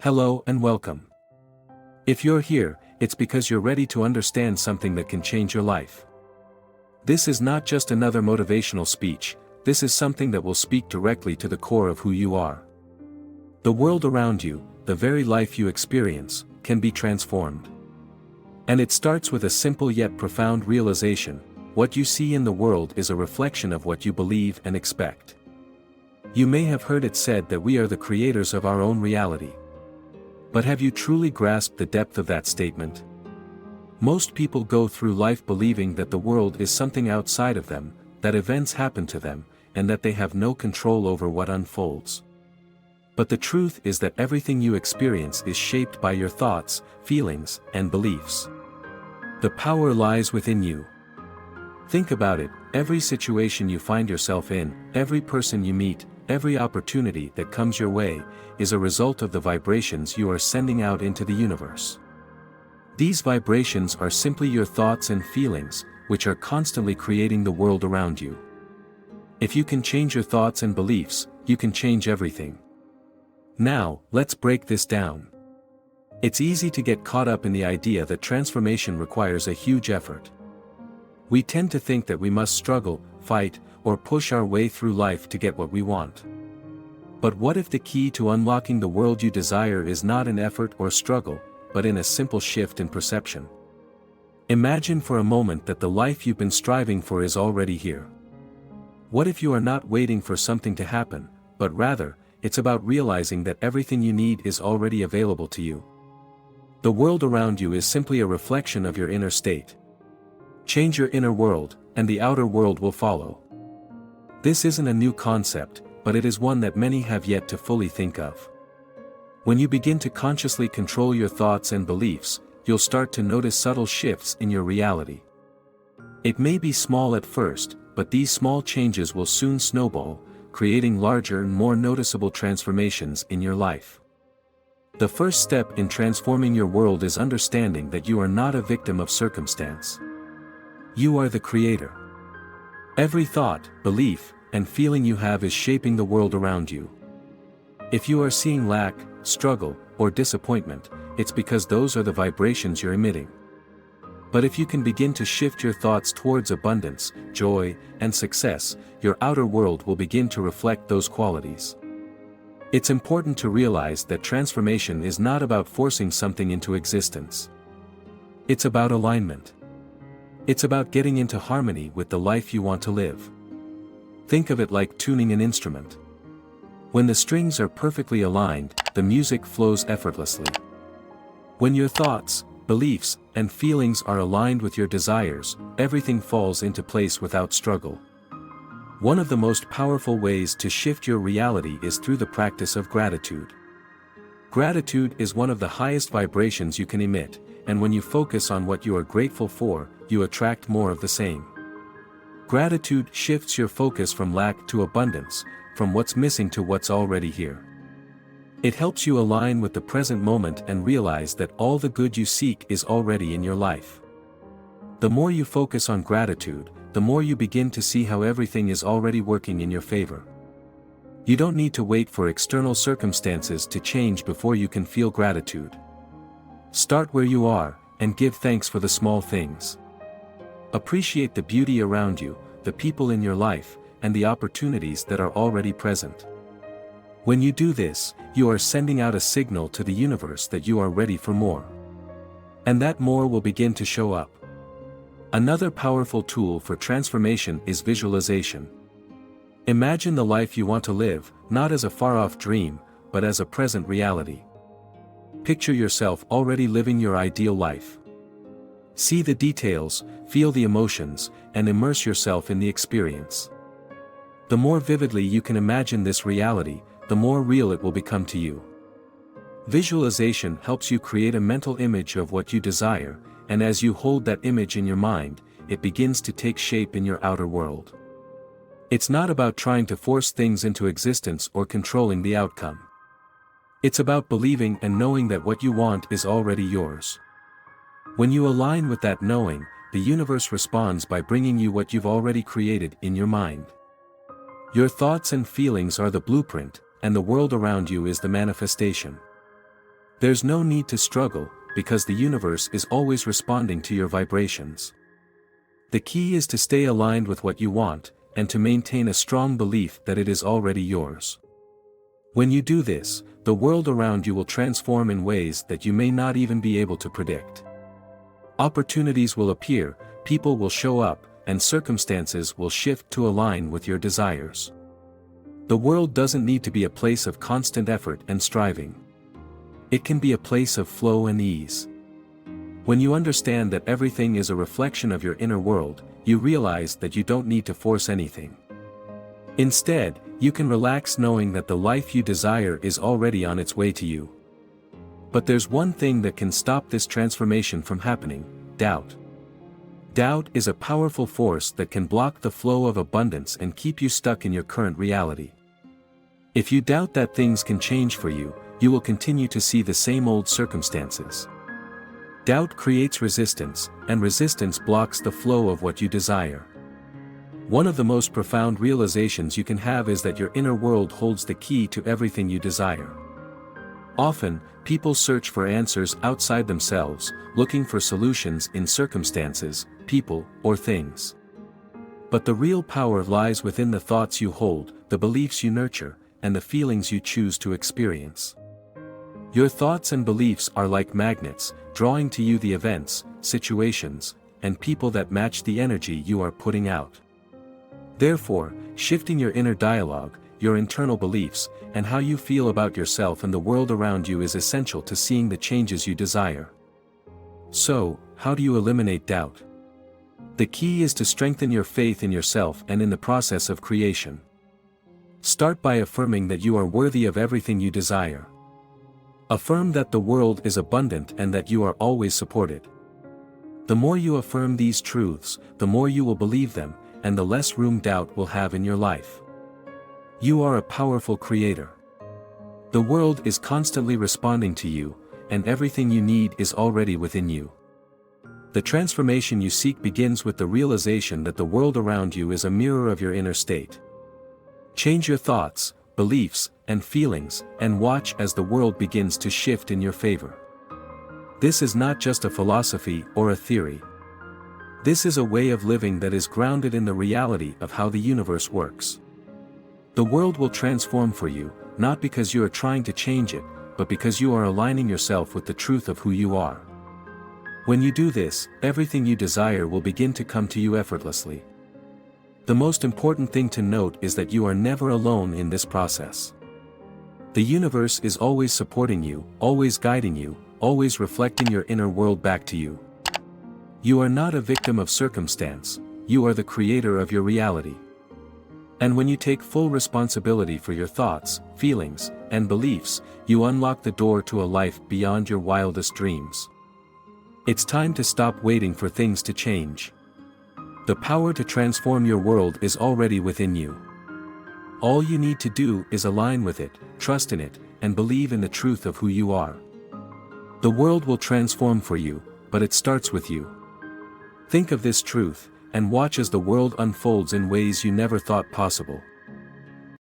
Hello and welcome. If you're here, it's because you're ready to understand something that can change your life. This is not just another motivational speech, this is something that will speak directly to the core of who you are. The world around you, the very life you experience, can be transformed. And it starts with a simple yet profound realization: what you see in the world is a reflection of what you believe and expect. You may have heard it said that we are the creators of our own reality. But have you truly grasped the depth of that statement? Most people go through life believing that the world is something outside of them, that events happen to them, and that they have no control over what unfolds. But the truth is that everything you experience is shaped by your thoughts, feelings, and beliefs. The power lies within you. Think about it: every situation you find yourself in, every person you meet, every opportunity that comes your way, is a result of the vibrations you are sending out into the universe. These vibrations are simply your thoughts and feelings, which are constantly creating the world around you. If you can change your thoughts and beliefs, you can change everything. Now, let's break this down. It's easy to get caught up in the idea that transformation requires a huge effort. We tend to think that we must struggle, fight, or push our way through life to get what we want. But what if the key to unlocking the world you desire is not an effort or struggle, but in a simple shift in perception? Imagine for a moment that the life you've been striving for is already here. What if you are not waiting for something to happen, but rather, it's about realizing that everything you need is already available to you? The world around you is simply a reflection of your inner state. Change your inner world, and the outer world will follow. This isn't a new concept, but it is one that many have yet to fully think of. When you begin to consciously control your thoughts and beliefs, you'll start to notice subtle shifts in your reality. It may be small at first, but these small changes will soon snowball, creating larger and more noticeable transformations in your life. The first step in transforming your world is understanding that you are not a victim of circumstance. You are the creator. Every thought, belief, and feeling you have is shaping the world around you. If you are seeing lack, struggle, or disappointment, it's because those are the vibrations you're emitting. But if you can begin to shift your thoughts towards abundance, joy, and success, your outer world will begin to reflect those qualities. It's important to realize that transformation is not about forcing something into existence. It's about alignment. It's about getting into harmony with the life you want to live. Think of it like tuning an instrument. When the strings are perfectly aligned, the music flows effortlessly. When your thoughts, beliefs, and feelings are aligned with your desires, everything falls into place without struggle. One of the most powerful ways to shift your reality is through the practice of gratitude. Gratitude is one of the highest vibrations you can emit, and when you focus on what you are grateful for, you attract more of the same. Gratitude shifts your focus from lack to abundance, from what's missing to what's already here. It helps you align with the present moment and realize that all the good you seek is already in your life. The more you focus on gratitude, the more you begin to see how everything is already working in your favor. You don't need to wait for external circumstances to change before you can feel gratitude. Start where you are, and give thanks for the small things. Appreciate the beauty around you, the people in your life, and the opportunities that are already present. When you do this, you are sending out a signal to the universe that you are ready for more. And that more will begin to show up. Another powerful tool for transformation is visualization. Imagine the life you want to live, not as a far-off dream, but as a present reality. Picture yourself already living your ideal life. See the details, feel the emotions, and immerse yourself in the experience. The more vividly you can imagine this reality, the more real it will become to you. Visualization helps you create a mental image of what you desire, and as you hold that image in your mind, it begins to take shape in your outer world. It's not about trying to force things into existence or controlling the outcome. It's about believing and knowing that what you want is already yours. When you align with that knowing, the universe responds by bringing you what you've already created in your mind. Your thoughts and feelings are the blueprint, and the world around you is the manifestation. There's no need to struggle, because the universe is always responding to your vibrations. The key is to stay aligned with what you want, and to maintain a strong belief that it is already yours. When you do this, the world around you will transform in ways that you may not even be able to predict. Opportunities will appear, people will show up, and circumstances will shift to align with your desires. The world doesn't need to be a place of constant effort and striving. It can be a place of flow and ease. When you understand that everything is a reflection of your inner world, you realize that you don't need to force anything. Instead, you can relax knowing that the life you desire is already on its way to you. But there's one thing that can stop this transformation from happening: doubt. Doubt is a powerful force that can block the flow of abundance and keep you stuck in your current reality. If you doubt that things can change for you, you will continue to see the same old circumstances. Doubt creates resistance, and resistance blocks the flow of what you desire. One of the most profound realizations you can have is that your inner world holds the key to everything you desire. Often, people search for answers outside themselves, looking for solutions in circumstances, people, or things. But the real power lies within the thoughts you hold, the beliefs you nurture, and the feelings you choose to experience. Your thoughts and beliefs are like magnets, drawing to you the events, situations, and people that match the energy you are putting out. Therefore, shifting your inner dialogue, your internal beliefs, and how you feel about yourself and the world around you is essential to seeing the changes you desire. So, how do you eliminate doubt? The key is to strengthen your faith in yourself and in the process of creation. Start by affirming that you are worthy of everything you desire. Affirm that the world is abundant and that you are always supported. The more you affirm these truths, the more you will believe them, and the less room doubt will have in your life. You are a powerful creator. The world is constantly responding to you, and everything you need is already within you. The transformation you seek begins with the realization that the world around you is a mirror of your inner state. Change your thoughts, beliefs, and feelings, and watch as the world begins to shift in your favor. This is not just a philosophy or a theory. This is a way of living that is grounded in the reality of how the universe works. The world will transform for you, not because you are trying to change it, but because you are aligning yourself with the truth of who you are. When you do this, everything you desire will begin to come to you effortlessly. The most important thing to note is that you are never alone in this process. The universe is always supporting you, always guiding you, always reflecting your inner world back to you. You are not a victim of circumstance, you are the creator of your reality. And when you take full responsibility for your thoughts, feelings, and beliefs, you unlock the door to a life beyond your wildest dreams. It's time to stop waiting for things to change. The power to transform your world is already within you. All you need to do is align with it, trust in it, and believe in the truth of who you are. The world will transform for you, but it starts with you. Think of this truth, and watch as the world unfolds in ways you never thought possible.